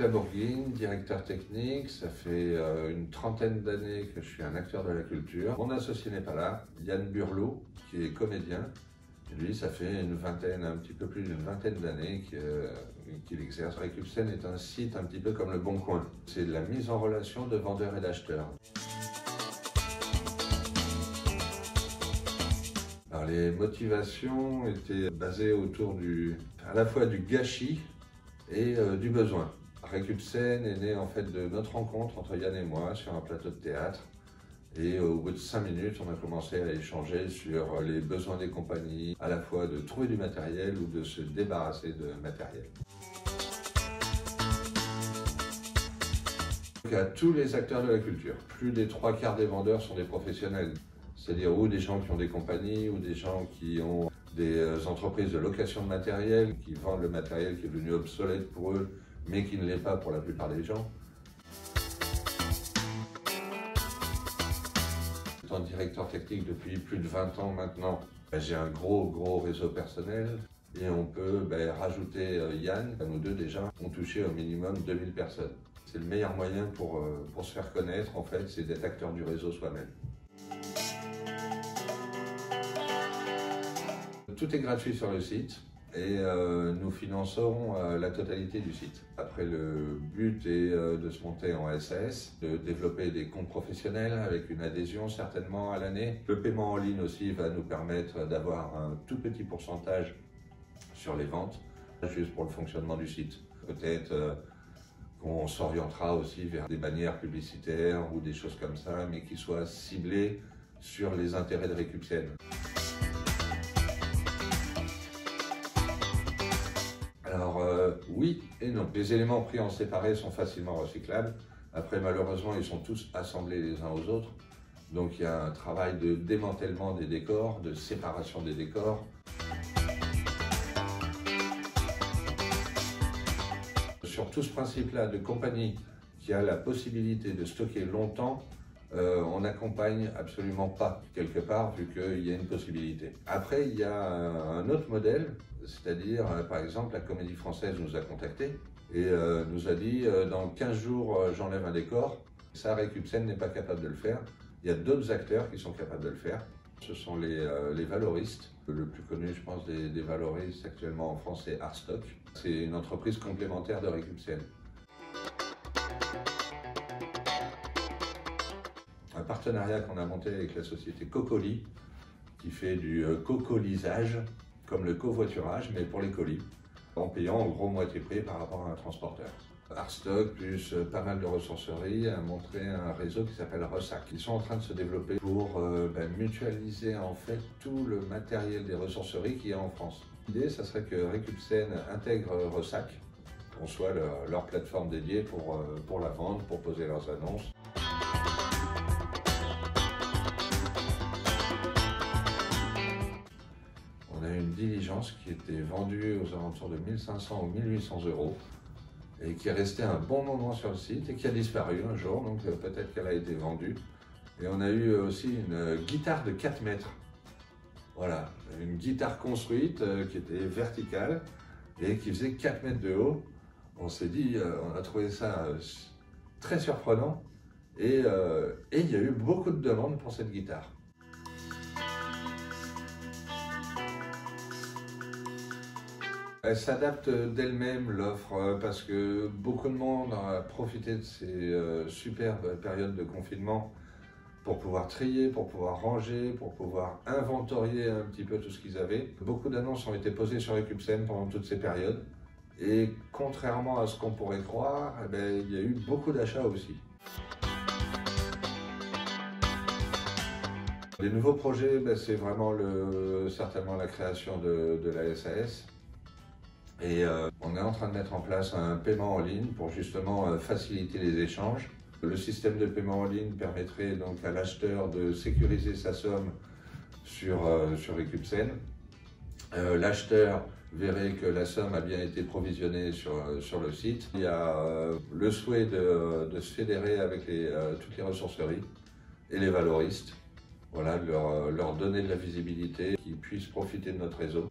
Marc Labourguigne, directeur technique. Ça fait une trentaine d'années que je suis un acteur de la culture. Mon associé n'est pas là, Yann Burlot, qui est comédien. Lui, ça fait une vingtaine, un petit peu plus d'une vingtaine d'années qu'il exerce. Récup'Scène est un site un petit peu comme le Bon Coin. C'est de la mise en relation de vendeurs et d'acheteurs. Alors, les motivations étaient basées autour à la fois du gâchis et du besoin. Récup'Scène est né en fait de notre rencontre entre Yann et moi sur un plateau de théâtre. Et au bout de 5 minutes, on a commencé à échanger sur les besoins des compagnies, à la fois de trouver du matériel ou de se débarrasser de matériel. À tous les acteurs de la culture, plus des 3/4 des vendeurs sont des professionnels, c'est-à-dire ou des gens qui ont des compagnies ou des gens qui ont des entreprises de location de matériel, qui vendent le matériel qui est devenu obsolète pour eux, mais qui ne l'est pas pour la plupart des gens. En directeur technique depuis plus de 20 ans maintenant, j'ai un gros réseau personnel et on peut rajouter Yann. Nous deux déjà ont touché au minimum 2000 personnes. C'est le meilleur moyen pour se faire connaître en fait, c'est d'être acteur du réseau soi-même. Tout est gratuit sur le site et nous finançons la totalité du site. Après, le but est de se monter en SAS, de développer des comptes professionnels avec une adhésion certainement à l'année. Le paiement en ligne aussi va nous permettre d'avoir un tout petit pourcentage sur les ventes, juste pour le fonctionnement du site. Peut-être qu'on s'orientera aussi vers des bannières publicitaires ou des choses comme ça, mais qui soient ciblées sur les intérêts de Récup'Scène. Alors oui et non. Les éléments pris en séparé sont facilement recyclables. Après, malheureusement, ils sont tous assemblés les uns aux autres. Donc il y a un travail de démantèlement des décors, de séparation des décors. Sur tout ce principe-là de compagnie qui a la possibilité de stocker longtemps, on n'accompagne absolument pas quelque part vu qu'il y a une possibilité. Après, il y a un autre modèle, c'est-à-dire par exemple la Comédie Française nous a contactés et nous a dit dans 15 jours j'enlève un décor. Ça, Récup'Scène n'est pas capable de le faire. Il y a d'autres acteurs qui sont capables de le faire. Ce sont les valoristes. Le plus connu, je pense, des valoristes actuellement en France, c'est Arstock. C'est une entreprise complémentaire de Récup'Scène. Un partenariat qu'on a monté avec la société Cocoli, qui fait du cocolisage, comme le covoiturage, mais pour les colis, en payant en gros moitié prix par rapport à un transporteur. Arstock, plus pas mal de ressourceries, a montré un réseau qui s'appelle Ressac. Ils sont en train de se développer pour mutualiser en fait tout le matériel des ressourceries qu'il y a en France. L'idée, ça serait que Récup'Scène intègre Ressac, qu'on soit leur plateforme dédiée pour la vente, pour poser leurs annonces. On a une diligence qui était vendue aux alentours de 1500 ou 1800 euros et qui est restée un bon moment sur le site et qui a disparu un jour, donc peut-être qu'elle a été vendue. Et on a eu aussi une guitare de 4 mètres. Voilà, une guitare construite qui était verticale et qui faisait 4 mètres de haut. On s'est dit, on a trouvé ça très surprenant et il y a eu beaucoup de demandes pour cette guitare. Elle s'adapte d'elle-même, l'offre, parce que beaucoup de monde a profité de ces superbes périodes de confinement pour pouvoir trier, pour pouvoir ranger, pour pouvoir inventorier un petit peu tout ce qu'ils avaient. Beaucoup d'annonces ont été posées sur Récup'Scène pendant toutes ces périodes. Et contrairement à ce qu'on pourrait croire, il y a eu beaucoup d'achats aussi. Les nouveaux projets, c'est vraiment certainement la création de la SAS. Et on est en train de mettre en place un paiement en ligne pour justement faciliter les échanges. Le système de paiement en ligne permettrait donc à l'acheteur de sécuriser sa somme sur Récup'Scène. L'acheteur verrait que la somme a bien été provisionnée sur le site. Il y a le souhait de se fédérer avec toutes les ressourceries et les valoristes. Voilà, de leur donner de la visibilité, qu'ils puissent profiter de notre réseau.